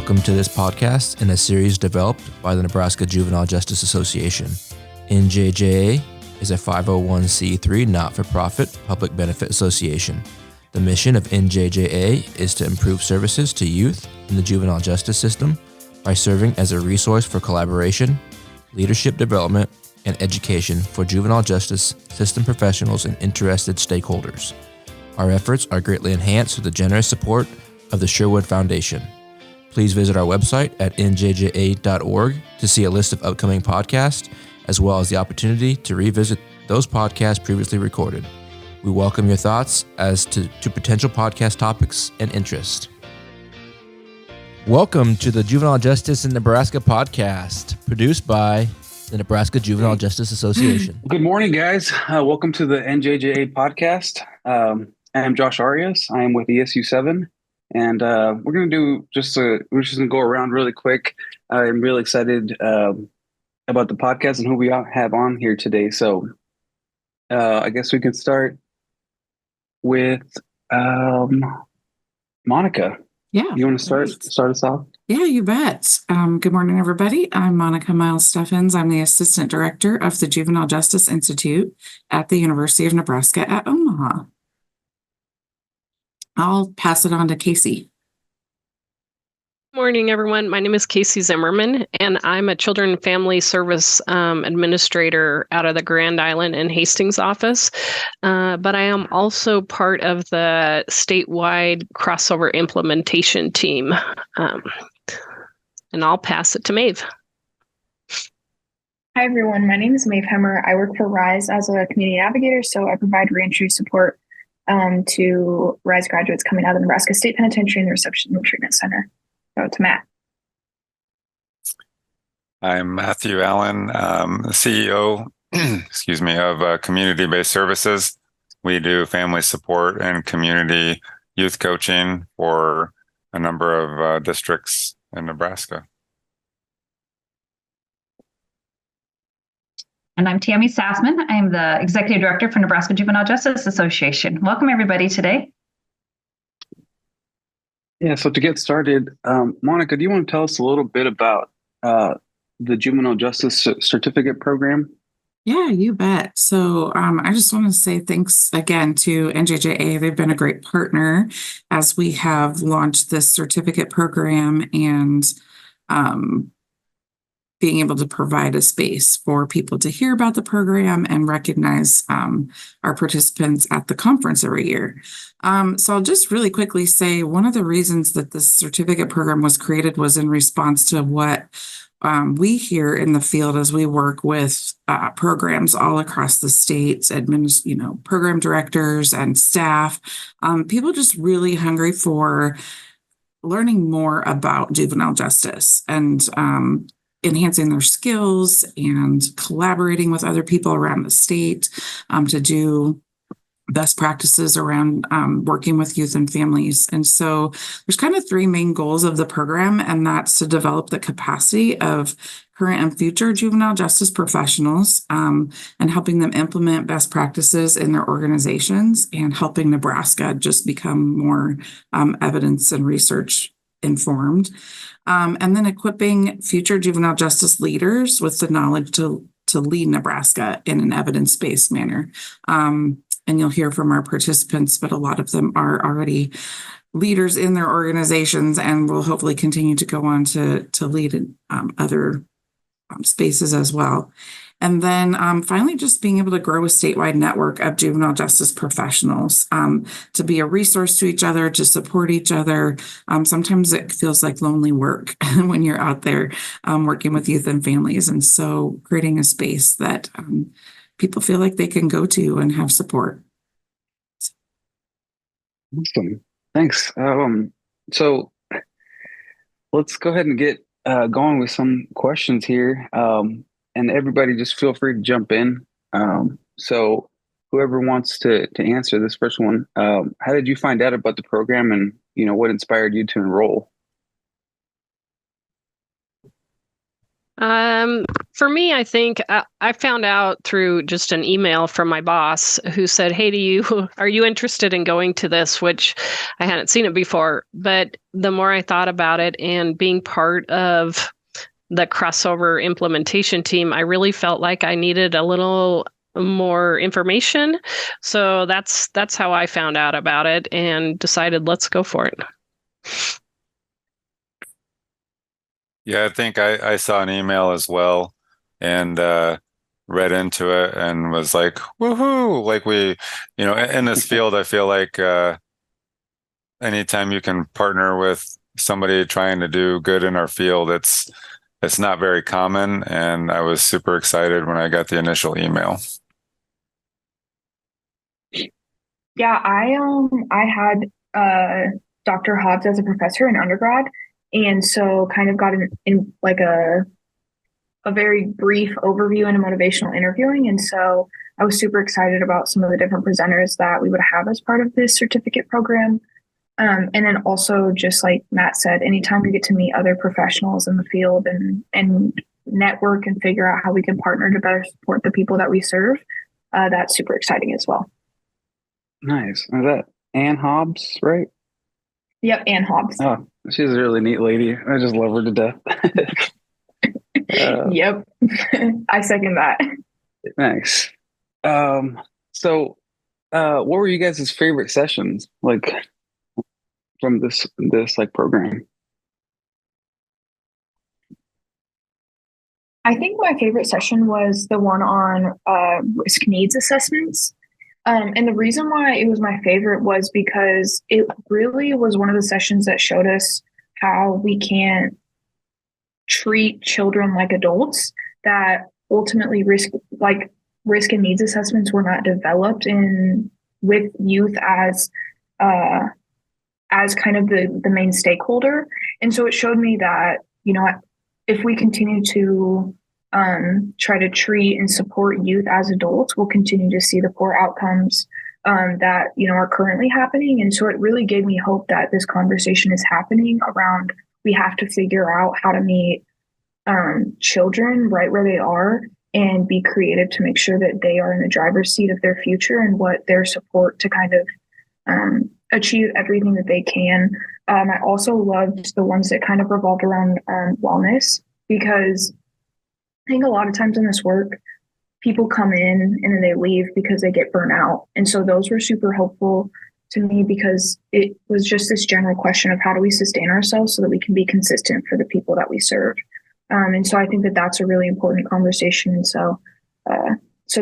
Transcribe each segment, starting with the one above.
Welcome to this podcast in a series developed by the Nebraska Juvenile Justice Association. NJJA is a 501c3 not-for-profit public benefit association. The mission of NJJA is to improve services to youth in the juvenile justice system by serving as a resource for collaboration, leadership development, and education for juvenile justice system professionals and interested stakeholders. Our efforts are greatly enhanced with the generous support of the Sherwood Foundation. Please visit our website at njja.org to see a list of upcoming podcasts, as well as the opportunity to revisit those podcasts previously recorded. We welcome your thoughts as to potential podcast topics and interest. Welcome to the Juvenile Justice in Nebraska podcast, produced by the Nebraska Juvenile Justice Association. Good morning, guys. Welcome to the NJJA podcast. I am Josh Arias. I am with ESU 7. And we're going to do we're just going to go around really quick. I'm really excited about the podcast and who we have on here today. So I guess we can start with Monica. Yeah. You want to start us off? Yeah, you bet. Good morning, everybody. I'm Monica Miles-Steffens. I'm the Assistant Director of the Juvenile Justice Institute at the University of Nebraska at Omaha. I'll pass it on to Casey. Morning, everyone. My name is Casey Zimmerman, and I'm a Children and Family Service Administrator out of the Grand Island and Hastings office. But I am also part of the statewide crossover implementation team. And I'll pass it to Maeve. Hi, everyone. My name is Maeve Hemmer. I work for RISE as a community navigator, so I provide reentry support to RISE graduates coming out of the Nebraska State Penitentiary and the Reception and Treatment Center. So to Matt. I'm Matthew Allen, CEO, of Community-Based Services. We do family support and community youth coaching for a number of districts in Nebraska. And I'm Tammy Sassaman. I'm the Executive Director for Nebraska Juvenile Justice Association. Welcome, everybody, today. Yeah, so to get started, Monica, do you want to tell us a little bit about the Juvenile Justice Certificate Program? Yeah, you bet. So I just want to say thanks again to NJJA. They've been a great partner as we have launched this certificate program and being able to provide a space for people to hear about the program and recognize our participants at the conference every year. So I'll just really quickly say one of the reasons that this certificate program was created was in response to what we hear in the field as we work with programs all across the states, program directors and staff, people just really hungry for learning more about juvenile justice and enhancing their skills and collaborating with other people around the state to do best practices around working with youth and families. And so there's kind of three main goals of the program, and that's to develop the capacity of current and future juvenile justice professionals and helping them implement best practices in their organizations and helping Nebraska just become more evidence and research informed. And then equipping future juvenile justice leaders with the knowledge to lead Nebraska in an evidence-based manner. And you'll hear from our participants, but a lot of them are already leaders in their organizations and will hopefully continue to go on to lead in other spaces as well. And then finally, just being able to grow a statewide network of juvenile justice professionals to be a resource to each other, to support each other. Sometimes it feels like lonely work when you're out there working with youth and families. And so creating a space that people feel like they can go to and have support. Awesome. Thanks. So let's go ahead and get going with some questions here. And everybody just feel free to jump in. So whoever wants to answer this first one, how did you find out about the program and, what inspired you to enroll? For me, I think I found out through just an email from my boss who said, "Hey, are you interested in going to this?" Which I hadn't seen it before. But the more I thought about it and being part of the crossover implementation team, I really felt like I needed a little more information. So that's how I found out about it and decided, let's go for it. Yeah, I think I saw an email as well and read into it and was like, woohoo! Like in this field, I feel like anytime you can partner with somebody trying to do good in our field, it's not very common. And I was super excited when I got the initial email. Yeah, I had Dr. Hobbs as a professor in undergrad, and so kind of got in like a very brief overview into motivational interviewing. And so I was super excited about some of the different presenters that we would have as part of this certificate program. And then also, just like Matt said, anytime we get to meet other professionals in the field and network and figure out how we can partner to better support the people that we serve, that's super exciting as well. Nice. Is that Ann Hobbs, right? Yep, Ann Hobbs. Oh, she's a really neat lady. I just love her to death. Yep. I second that. Nice. So what were you guys' favorite sessions like from this like program? I think my favorite session was the one on risk needs assessments. And the reason why it was my favorite was because it really was one of the sessions that showed us how we can treat children like adults, that ultimately risk and needs assessments were not developed with youth as kind of the main stakeholder. And so it showed me that, if we continue to try to treat and support youth as adults, we'll continue to see the poor outcomes that are currently happening. And so it really gave me hope that this conversation is happening around, we have to figure out how to meet children right where they are and be creative to make sure that they are in the driver's seat of their future and what their support to kind of achieve everything that they can. I also loved the ones that kind of revolved around wellness, because I think a lot of times in this work, people come in and then they leave because they get burnt out. And so those were super helpful to me, because it was just this general question of how do we sustain ourselves so that we can be consistent for the people that we serve. And so I think that that's a really important conversation. And so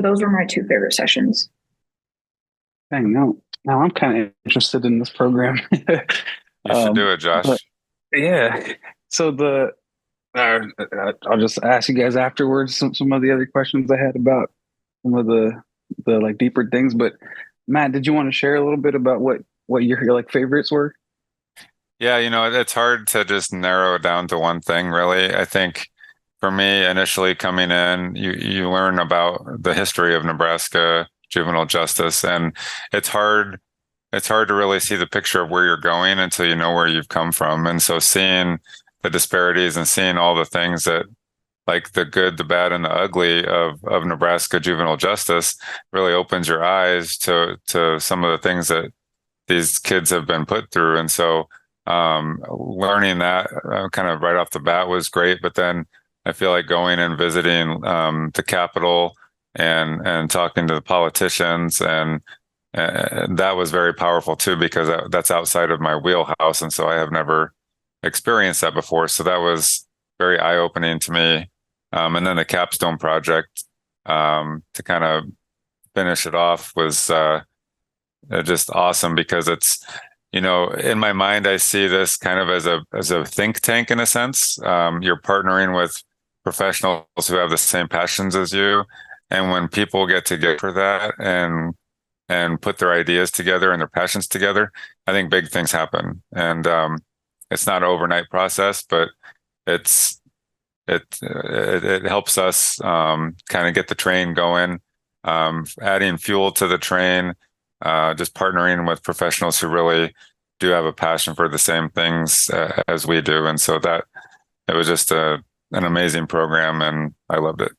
those were my two favorite sessions. Dang, now I'm kind of interested in this program. You should do it, Josh. Yeah. So I'll just ask you guys afterwards some of the other questions I had about some of the like deeper things. But Matt, did you want to share a little bit about what your like favorites were? Yeah, it's hard to just narrow it down to one thing, really. I think for me, initially coming in, you learn about the history of Nebraska juvenile justice, and it's hard to really see the picture of where you're going until you know where you've come from. And so seeing the disparities and seeing all the things that, like the good, the bad, and the ugly of Nebraska juvenile justice, really opens your eyes to some of the things that these kids have been put through. And so learning that kind of right off the bat was great. But then I feel like going and visiting the Capitol and talking to the politicians, and that was very powerful too, because that's outside of my wheelhouse. And so I have never experienced that before. So that was very eye-opening to me. And then the capstone project to kind of finish it off was just awesome, because it's, in my mind, I see this kind of as a think tank in a sense. You're partnering with professionals who have the same passions as you. And when people get together for that and put their ideas together and their passions together, I think big things happen. And it's not an overnight process, but it helps us kind of get the train going, adding fuel to the train, just partnering with professionals who really do have a passion for the same things as we do. And so that it was just a an amazing program, and I loved it.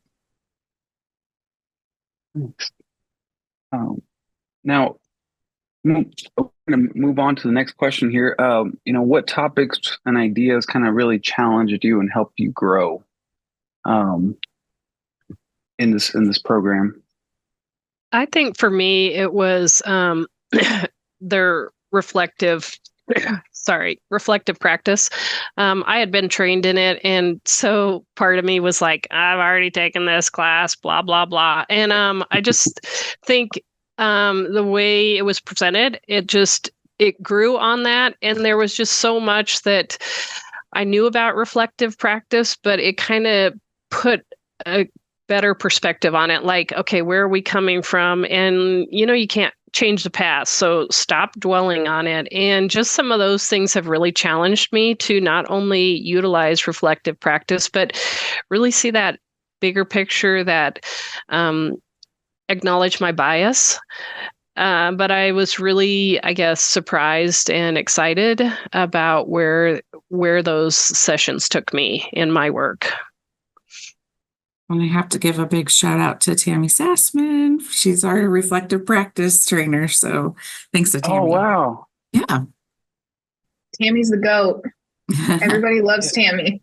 Thanks. Now, we're going to move on to the next question here. What topics and ideas kind of really challenged you and helped you grow in this program? I think for me, it was their reflective practice. I had been trained in it. And so part of me was like, I've already taken this class, blah, blah, blah. And I just think the way it was presented, it grew on that. And there was just so much that I knew about reflective practice, but it kind of put a better perspective on it. Like, okay, where are we coming from? And, you can't change the past. So stop dwelling on it. And just some of those things have really challenged me to not only utilize reflective practice, but really see that bigger picture, that acknowledge my bias. But I was really, I guess, surprised and excited about where those sessions took me in my work. And I have to give a big shout out to Tammy Sassaman. She's our reflective practice trainer. So thanks to Tammy. Oh, wow. Yeah. Tammy's the GOAT. Everybody loves Tammy.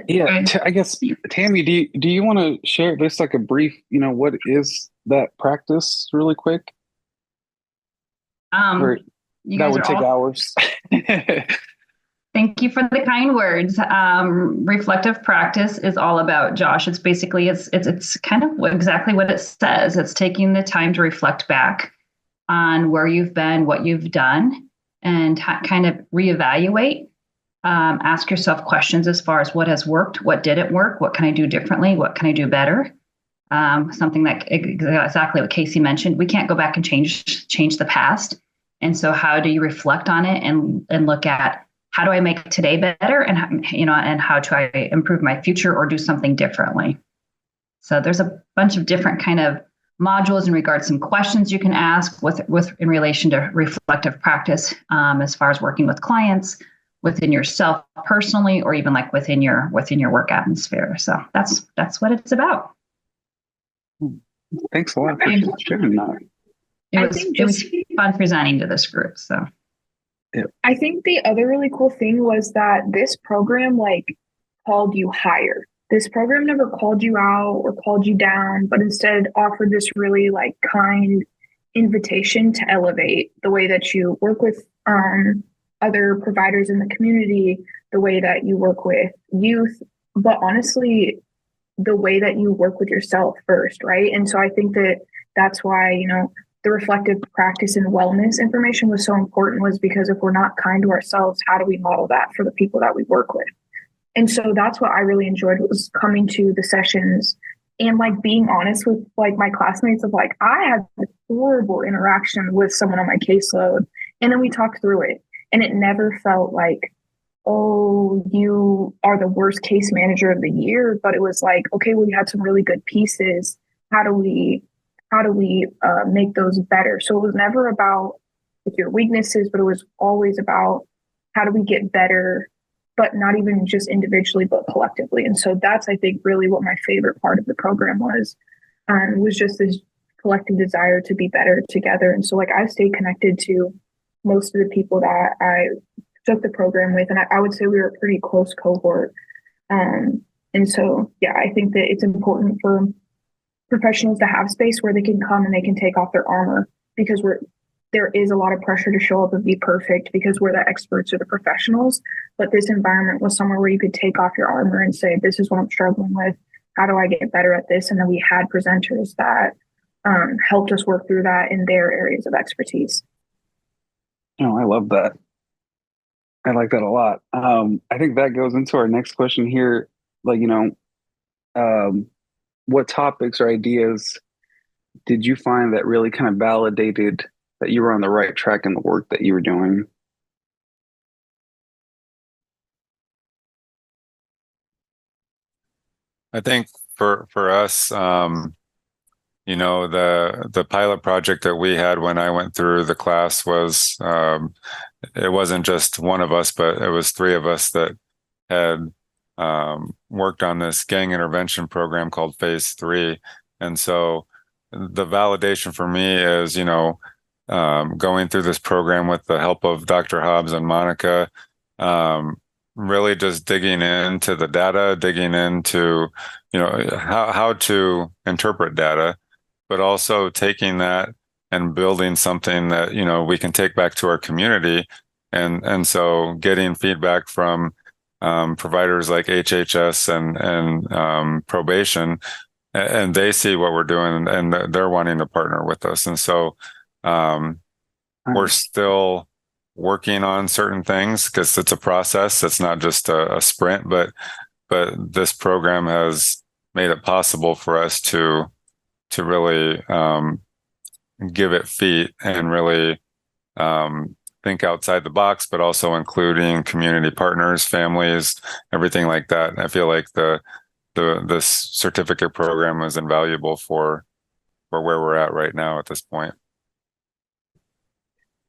Yeah. I guess, Tammy, do you want to share just like a brief, what is that practice really quick? Or that would take hours. Thank you for the kind words. Reflective practice is all about, Josh. It's basically, it's kind of exactly what it says. It's taking the time to reflect back on where you've been, what you've done, and kind of reevaluate. Ask yourself questions as far as what has worked, what didn't work, what can I do differently, what can I do better. Something that exactly what Casey mentioned. We can't go back and change the past. And so how do you reflect on it and look at, how do I make today better? And, how do I improve my future or do something differently? So there's a bunch of different kind of modules in regards to some questions you can ask with in relation to reflective practice, as far as working with clients, within yourself personally, or even like within your work atmosphere. So that's what it's about. Thanks a lot for sharing that. It was fun presenting to this group. So. I think the other really cool thing was that this program called you higher. This program never called you out or called you down, but instead offered this really kind invitation to elevate the way that you work with other providers in the community, the way that you work with youth, but honestly, the way that you work with yourself first, right? And so I think that's why, the reflective practice and wellness information was so important, was because if we're not kind to ourselves, how do we model that for the people that we work with? And so that's what I really enjoyed, was coming to the sessions and being honest with my classmates of I had a horrible interaction with someone on my caseload. And then we talked through it, and it never felt like, oh, you are the worst case manager of the year. But it was okay, well, you had some really good pieces. How do we make those better? So it was never about your weaknesses, but it was always about how do we get better, but not even just individually, but collectively. And so that's, I think, really what my favorite part of the program was just this collective desire to be better together. And so I stayed connected to most of the people that I took the program with, and I would say we were a pretty close cohort. And so, yeah, I think that it's important for professionals to have space where they can come and they can take off their armor, because there is a lot of pressure to show up and be perfect because we're the experts or the professionals. But this environment was somewhere where you could take off your armor and say, this is what I'm struggling with. How do I get better at this? And then we had presenters that helped us work through that in their areas of expertise. Oh, I love that. I like that a lot. I think that goes into our next question here. What topics or ideas did you find that really kind of validated that you were on the right track in the work that you were doing? I think for us, the pilot project that we had when I went through the class was, it wasn't just one of us, but it was three of us that had worked on this gang intervention program called Phase 3. And so the validation for me is, going through this program with the help of Dr. Hobbs and Monica, really just digging into the data, digging into, how to interpret data, but also taking that and building something that, we can take back to our community. And so getting feedback from providers like HHS and probation, and they see what we're doing, and they're wanting to partner with us. And so we're still working on certain things because it's a process. It's not just a sprint, but this program has made it possible for us to really give it feet and really think outside the box, but also including community partners, families, everything like that. I feel like this certificate program is invaluable for where we're at right now at this point.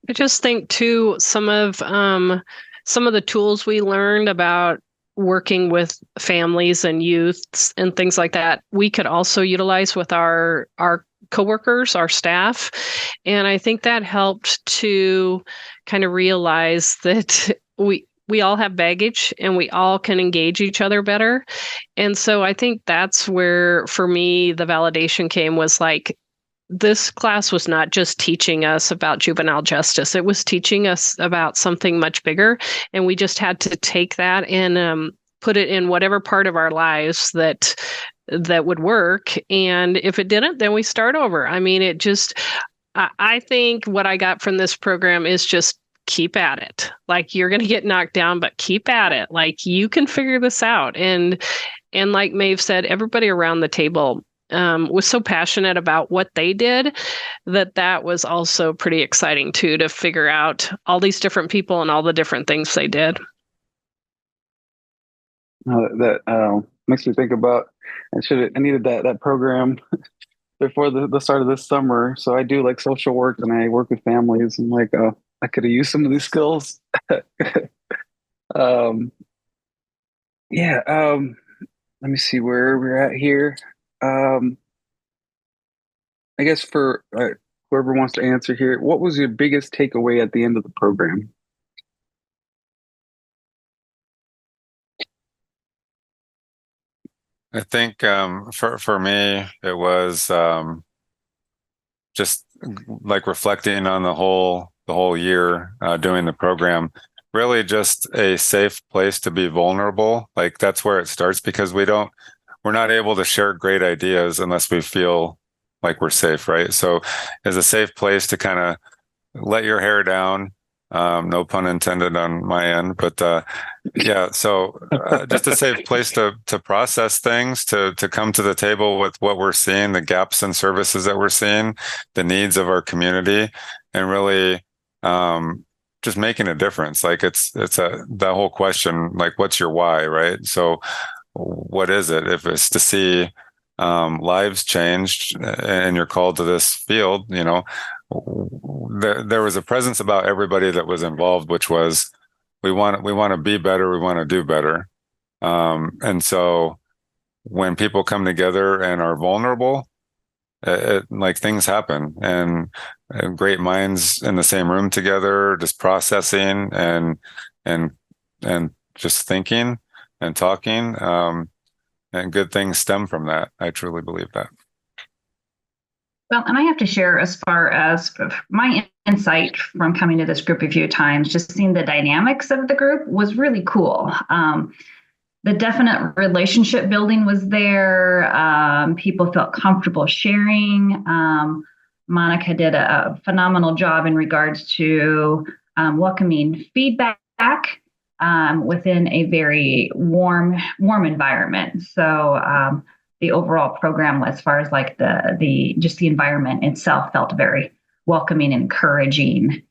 I just think too, some of the tools we learned about working with families and youths and things like that, we could also utilize with our coworkers, our staff. And I think that helped to kind of realize that we all have baggage and we all can engage each other better. And so I think that's where, for me, the validation came, was like, this class was not just teaching us about juvenile justice. It was teaching us about something much bigger. And we just had to take that and put it in whatever part of our lives that would work. And if it didn't, then we start over. I mean, I think what I got from this program is just keep at it. Like, you're going to get knocked down, but keep at it. Like, you can figure this out. And like Maeve said, everybody around the table was so passionate about what they did that was also pretty exciting too, to figure out all these different people and all the different things they did. That makes me think about, I needed that program before the start of this summer. So I do like social work and I work with families, and like, I could have used some of these skills. Let me see where we're at here. I guess for whoever wants to answer here, what was your biggest takeaway at the end of the program? I think for me, it was just like reflecting on the whole year doing the program. Really, just a safe place to be vulnerable. Like, that's where it starts, because we're not able to share great ideas unless we feel like we're safe, right? So, it's a safe place to kind of let your hair down. No pun intended on my end, but yeah. So just a safe place to process things, to come to the table with what we're seeing, the gaps in services that we're seeing, the needs of our community, and really just making a difference. Like, it's that whole question, like, what's your why, right? So what is it? If it's to see lives changed and you're called to this field, there was a presence about everybody that was involved, which was, we want to be better, we want to do better. And so when people come together and are vulnerable, like, things happen, and great minds in the same room together, just processing and just thinking and talking, and good things stem from that. I truly believe that. Well, and I have to share, as far as my insight from coming to this group a few times, just seeing the dynamics of the group was really cool. The definite relationship building was there. People felt comfortable sharing. Monica did a phenomenal job in regards to welcoming feedback within a very warm environment. So the overall program, as far as like the environment itself, felt very welcoming, encouraging,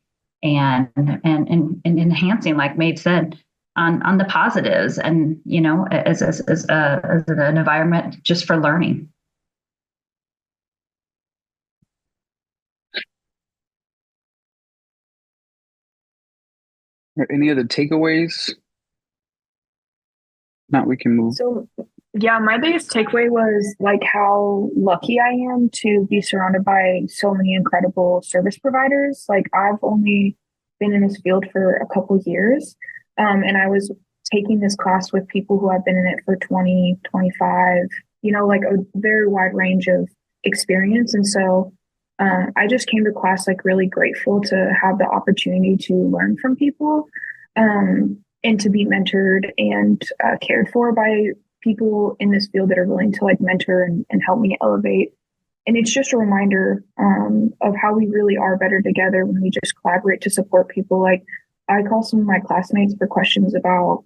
and enhancing, like Maeve said, on the positives, and as an environment just for learning. Any other takeaways? Now we can move. So, yeah, my biggest takeaway was like how lucky I am to be surrounded by so many incredible service providers. Like, I've only been in this field for a couple years, and I was taking this class with people who have been in it for 20, 25, like a very wide range of experience. And so I just came to class like really grateful to have the opportunity to learn from people. And to be mentored and cared for by people in this field that are willing to like mentor and help me elevate. And it's just a reminder of how we really are better together when we just collaborate to support people. Like, I call some of my classmates for questions about,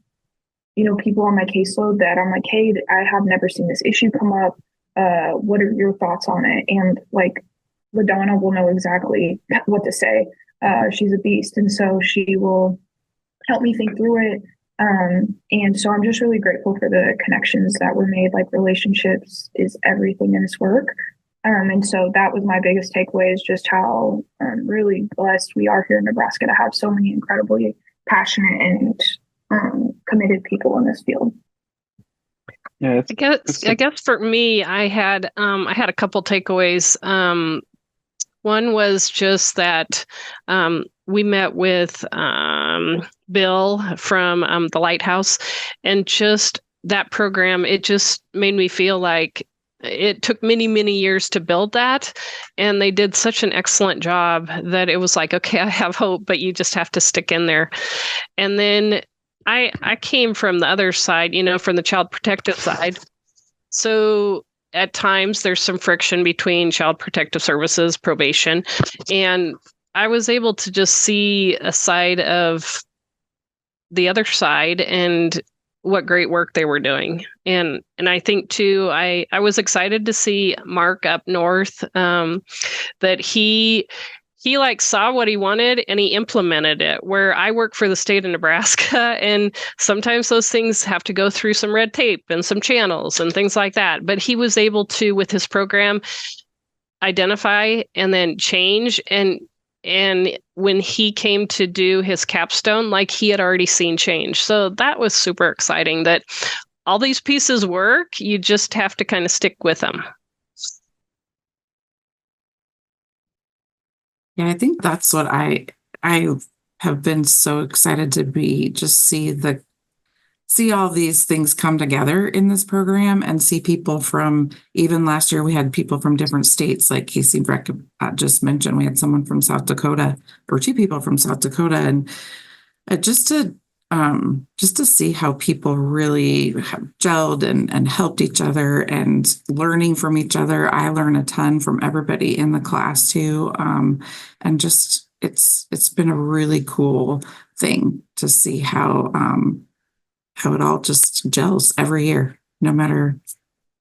people on my caseload that I'm like, hey, I have never seen this issue come up. What are your thoughts on it? And like, LaDonna will know exactly what to say. She's a beast. And so she will help me think through it. And so I'm just really grateful for the connections that were made. Like, relationships is everything in this work. And so that was my biggest takeaway, is just how really blessed we are here in Nebraska to have so many incredibly passionate and committed people in this field. Yeah, I guess for me, I had a couple takeaways. One was just that we met with Bill from the Lighthouse, and just that program, it just made me feel like it took many, many years to build that. And they did such an excellent job that it was like, okay, I have hope, but you just have to stick in there. And then I came from the other side, from the child protective side. So at times there's some friction between child protective services, probation, and I was able to just see a side of the other side and what great work they were doing. And I think too, I was excited to see Mark up north, that he like saw what he wanted and he implemented it, where I work for the state of Nebraska, and sometimes those things have to go through some red tape and some channels and things like that. But he was able to, with his program, identify and then change. And when he came to do his capstone, like, he had already seen change. So that was super exciting, that all these pieces work. You just have to kind of stick with them. Yeah, I think that's what I have been so excited to see all these things come together in this program, and see people from, even last year we had people from different states, like Casey just mentioned. We had someone from South Dakota, or two people from South Dakota, and just to see how people really have gelled and helped each other and learning from each other. I learn a ton from everybody in the class too. And just, it's been a really cool thing to see how it all just gels every year, no matter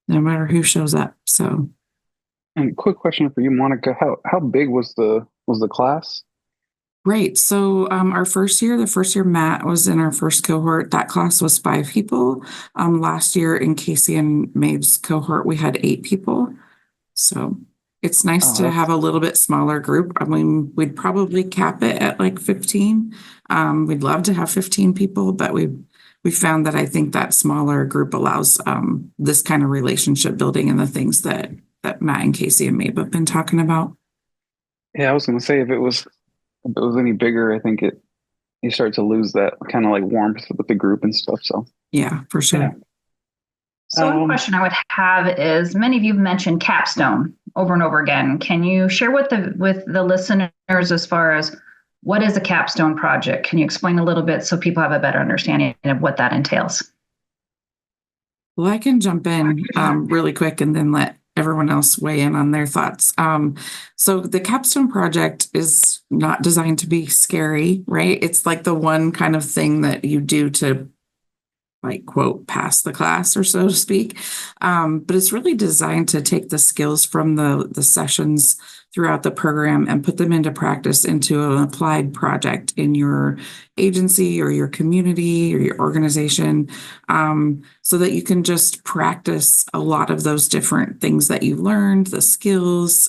who shows up. So. And quick question for you, Monica, how big was the class? Right. So the first year Matt was in our first cohort. That class was 5 people. Last year in Casey and Maeve's cohort, we had 8 people. So it's nice to have a little bit smaller group. I mean, we'd probably cap it at like 15. We'd love to have 15 people, but we found that I think that smaller group allows this kind of relationship building and the things that Matt and Casey and Maeve have been talking about. Yeah, I was going to say, if it was any bigger, I think you start to lose that kind of like warmth with the group and stuff. So yeah, for sure. Yeah. So one question I would have is, many of you have mentioned capstone over and over again. Can you share with the listeners as far as what is a capstone project? Can you explain a little bit so people have a better understanding of what that entails? Well, I can jump in really quick and then let everyone else weigh in on their thoughts. So the capstone project is not designed to be scary, right? It's like the one kind of thing that you do to, like, quote, pass the class, or so to speak. But it's really designed to take the skills from the sessions throughout the program and put them into practice into an applied project in your agency or your community or your organization, so that you can just practice a lot of those different things that you learned, the skills,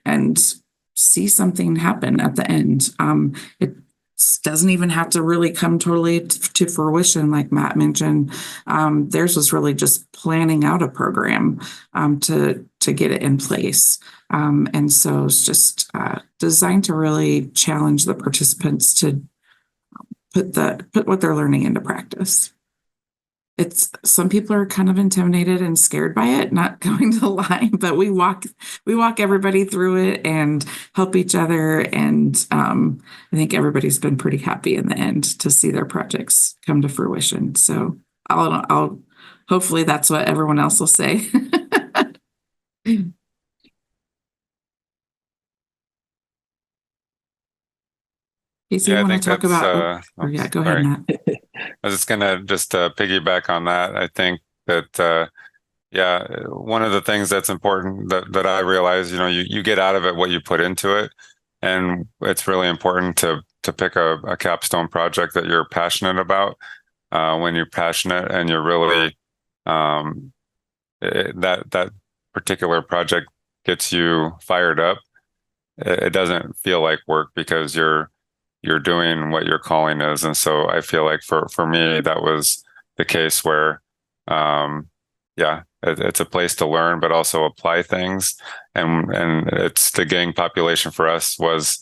and see something happen at the end. doesn't even have to really come totally to fruition, like Matt mentioned. Theirs was really just planning out a program to get it in place. And so it's just designed to really challenge the participants to put what they're learning into practice. Some people are kind of intimidated and scared by it, not going to lie, but we walk everybody through it and help each other. And I think everybody's been pretty happy in the end to see their projects come to fruition. So I'll hopefully that's what everyone else will say. Casey, you want to talk about? Yeah, go ahead, Matt. I was just gonna piggyback on that. I think that one of the things that's important that I realize, you get out of it what you put into it, and it's really important to pick a capstone project that you're passionate about. When you're passionate and you're really that particular project gets you fired up, it doesn't feel like work because you're doing what your calling is. And so I feel like for me, that was the case where, it's a place to learn, but also apply things. And it's the gang population for us was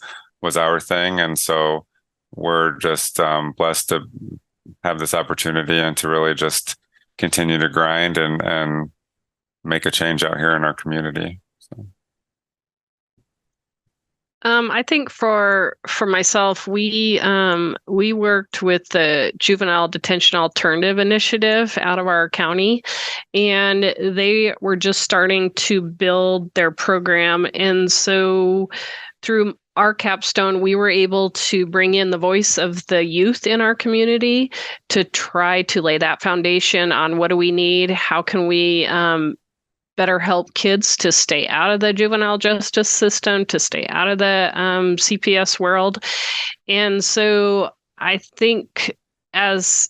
our thing. And so we're just blessed to have this opportunity and to really just continue to grind and make a change out here in our community. So. I think for myself, we worked with the Juvenile Detention Alternative Initiative out of our county, and they were just starting to build their program. And so through our capstone, we were able to bring in the voice of the youth in our community to try to lay that foundation on what do we need, how can we better help kids to stay out of the juvenile justice system, to stay out of the CPS world. And so I think as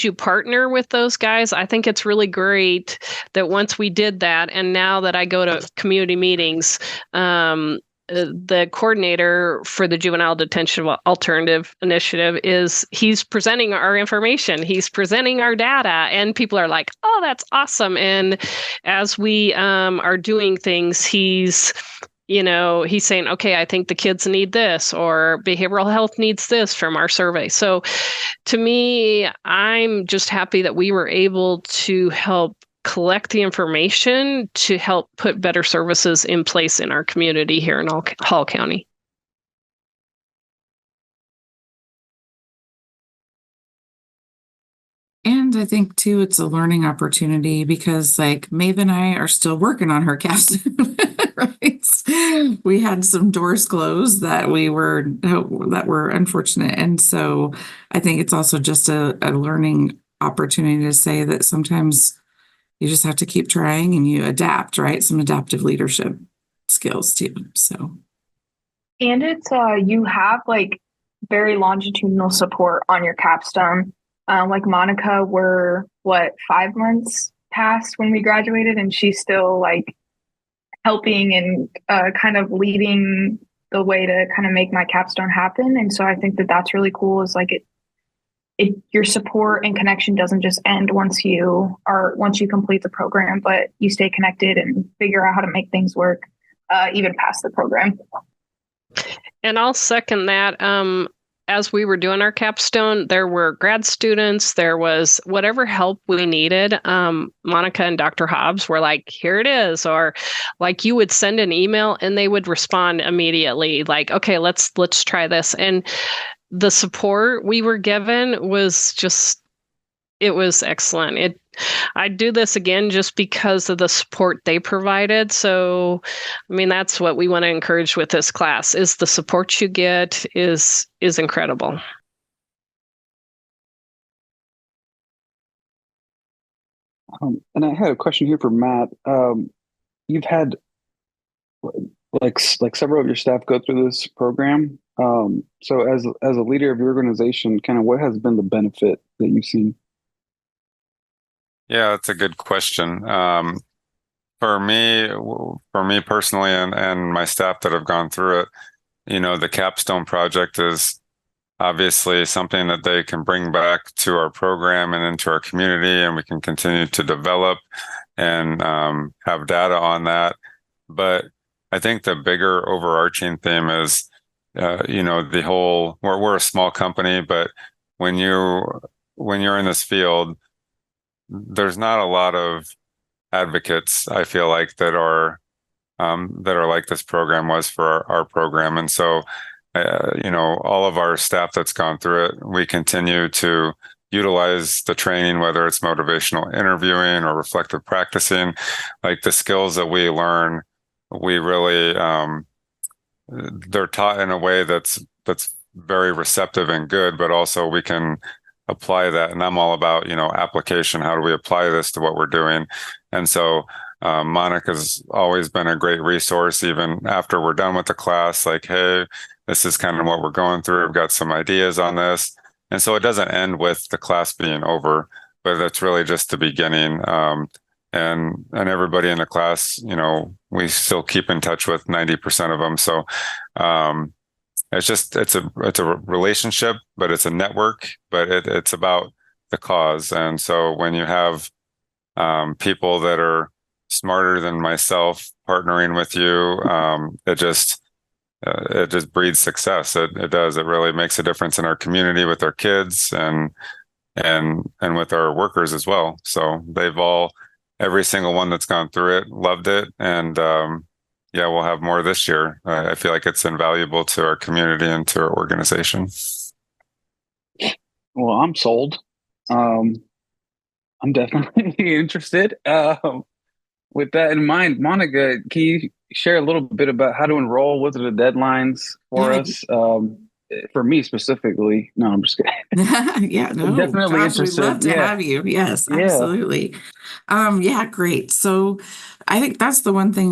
you partner with those guys, I think it's really great that once we did that, and now that I go to community meetings, the coordinator for the Juvenile Detention Alternative Initiative he's presenting our information, he's presenting our data, and people are like, oh, that's awesome. And as we are doing things, he's saying, okay, I think the kids need this, or behavioral health needs this from our survey. So to me, I'm just happy that we were able to help collect the information to help put better services in place in our community here in Hall County. And I think too, it's a learning opportunity because like Maeve and I are still working on her capstone, right? We had some doors closed that were unfortunate. And so I think it's also just a learning opportunity to say that sometimes you just have to keep trying and you adapt, right? Some adaptive leadership skills too. So, and it's you have like very longitudinal support on your capstone. Like Monica, we're 5 months past when we graduated, and she's still like helping and kind of leading the way to kind of make my capstone happen. And so I think that that's really cool. Is like your support and connection doesn't just end once you complete the program, but you stay connected and figure out how to make things work even past the program. And I'll second that. As we were doing our capstone, there were grad students, there was whatever help we needed. Monica and Dr. Hobbs were like, here it is. Or like you would send an email and they would respond immediately like, okay, let's try this. And the support we were given was it was excellent. I'd do this again just because of the support they provided. So, I mean, that's what we want to encourage with this class is the support you get is incredible. And I had a question here for Matt. You've had like several of your staff go through this program. So as a leader of your organization, kind of what has been the benefit that you've seen? Yeah, that's a good question. For me personally, and my staff that have gone through it, the capstone project is obviously something that they can bring back to our program and into our community, and we can continue to develop and have data on that. But I think the bigger overarching theme is, the whole, we're a small company, but when you're in this field, there's not a lot of advocates, I feel like, that are like this program was for our program. And so, all of our staff that's gone through it, we continue to utilize the training, whether it's motivational interviewing or reflective practicing. Like, the skills that we learn, we really, they're taught in a way that's very receptive and good, but also we can apply that. And I'm all about, application. How do we apply this to what we're doing? And so Monica's always been a great resource, even after we're done with the class, like, hey, this is kind of what we're going through. I've got some ideas on this. And so it doesn't end with the class being over, but it's really just the beginning. And everybody in the class, we still keep in touch with 90% of them. So it's a relationship, but it's a network, but it's about the cause. And so when you have people that are smarter than myself partnering with you, it just breeds success. It does. It really makes a difference in our community with our kids and with our workers as well. So every single one that's gone through it loved it. And we'll have more this year. I feel like it's invaluable to our community and to our organization. Well, I'm sold. I'm definitely interested. With that in mind, Monica, can you share a little bit about how to enroll? What are the deadlines for us? For me specifically? No, I'm just kidding. Yeah, no, definitely Josh, interested. we'd love to have you. Yes, absolutely. Great. So I think that's the one thing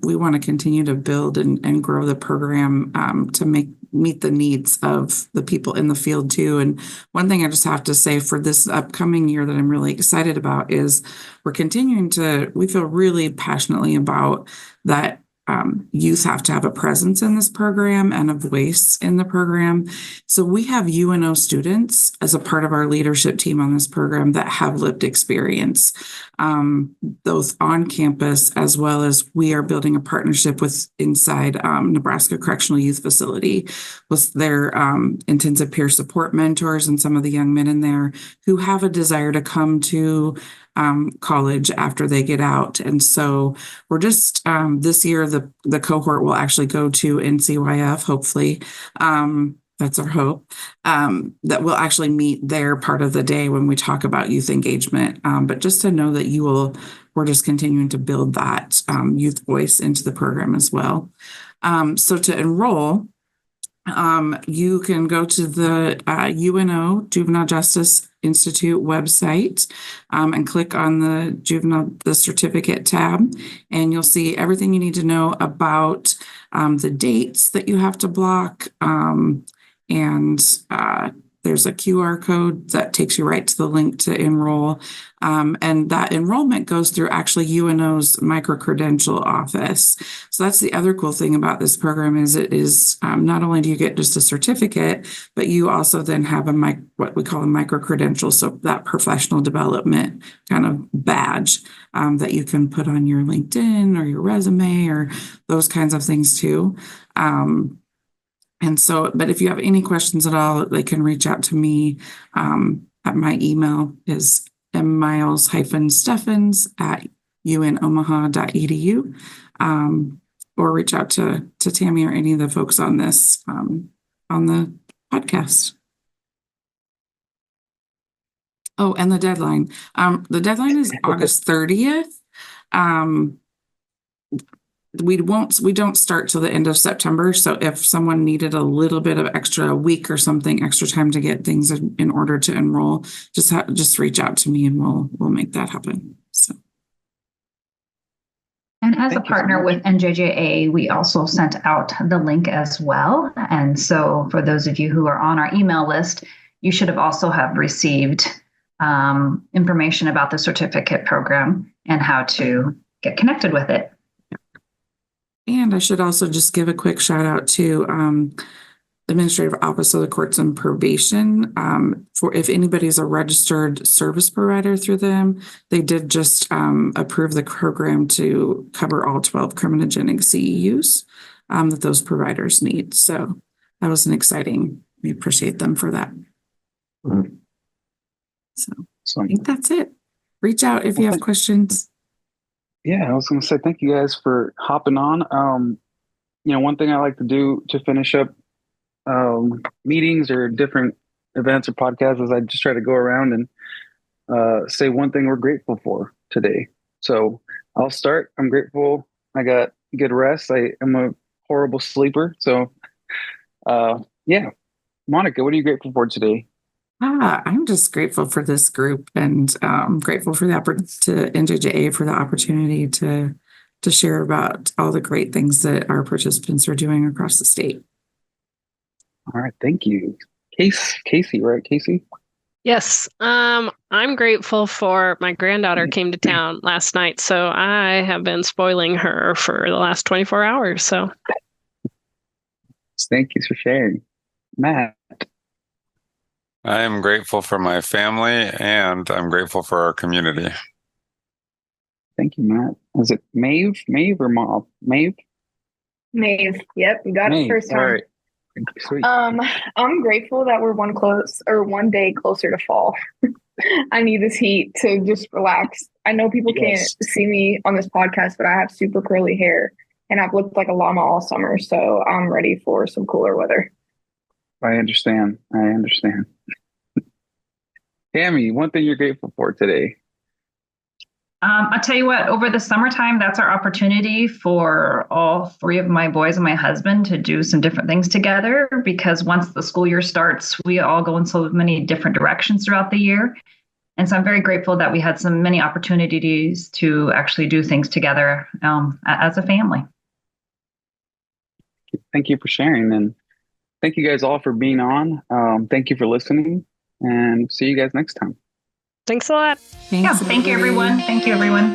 we want to continue to build and grow the program to meet the needs of the people in the field too. And one thing I just have to say for this upcoming year that I'm really excited about is we feel really passionately about that. Youth have to have a presence in this program and a voice in the program. So we have UNO students as a part of our leadership team on this program that have lived experience, both on campus as well as we are building a partnership with inside Nebraska Correctional Youth Facility with their intensive peer support mentors and some of the young men in there who have a desire to come to college after they get out. And so we're just this year, the cohort will actually go to NCYF, hopefully. That's our hope, that we'll actually meet their part of the day when we talk about youth engagement. But just to know that we're just continuing to build that youth voice into the program as well. So to enroll, you can go to the UNO Juvenile Justice Institute website and click on the certificate tab, and you'll see everything you need to know about the dates that you have to block. There's a QR code that takes you right to the link to enroll. And that enrollment goes through actually UNO's micro-credential office. So that's the other cool thing about this program is it is not only do you get just a certificate, but you also then have what we call a micro-credential. So that professional development kind of badge that you can put on your LinkedIn or your resume or those kinds of things too. But if you have any questions at all, they can reach out to me. At my email is miles-steffens@unomaha.edu, or reach out to Tammy or any of the folks on this, on the podcast. Oh, and the deadline. The deadline is August 30th. We don't start till the end of September. So if someone needed a little bit of a week or something extra time to get things in order to enroll, just reach out to me and we'll make that happen. So. And as a partner with NJJA, we also sent out the link as well. And so for those of you who are on our email list, you should have received information about the certificate program and how to get connected with it. And I should also just give a quick shout out to Administrative Office of the Courts and Probation. For if anybody's a registered service provider through them, they did just approve the program to cover all 12 criminogenic CEUs that those providers need. So that was an exciting, we appreciate them for that. So I think that's it. Reach out if you have questions. Yeah, I was going to say thank you guys for hopping on. One thing I like to do to finish up meetings or different events or podcasts is I just try to go around and say one thing we're grateful for today. So I'll start. I'm grateful I got good rest. I am a horrible sleeper. So yeah. Monica, what are you grateful for today? I'm just grateful for this group and grateful for to NJJA for the opportunity to share about all the great things that our participants are doing across the state. All right, thank you. Casey, right? Casey? Yes. I'm grateful for my granddaughter came to town last night, so I have been spoiling her for the last 24 hours. So thank you for sharing. Matt. I am grateful for my family and I'm grateful for our community. Thank you, Matt. Was it Maeve or Mauve? Maeve? Maeve. Yep, you got Maeve. it first time. All right. Sweet. I'm grateful that we're one day closer to fall. I need this heat to just relax. I know people can't see me on this podcast, but I have super curly hair and I've looked like a llama all summer. So I'm ready for some cooler weather. I understand. Tammy, one thing you're grateful for today? I'll tell you what, over the summertime, that's our opportunity for all three of my boys and my husband to do some different things together, because once the school year starts, we all go in so many different directions throughout the year. And so I'm very grateful that we had many opportunities to actually do things together as a family. Thank you for sharing. And thank you guys all for being on. Thank you for listening and see you guys next time. thanks a lot. Thanks, Thank you, everyone. Thank you, everyone.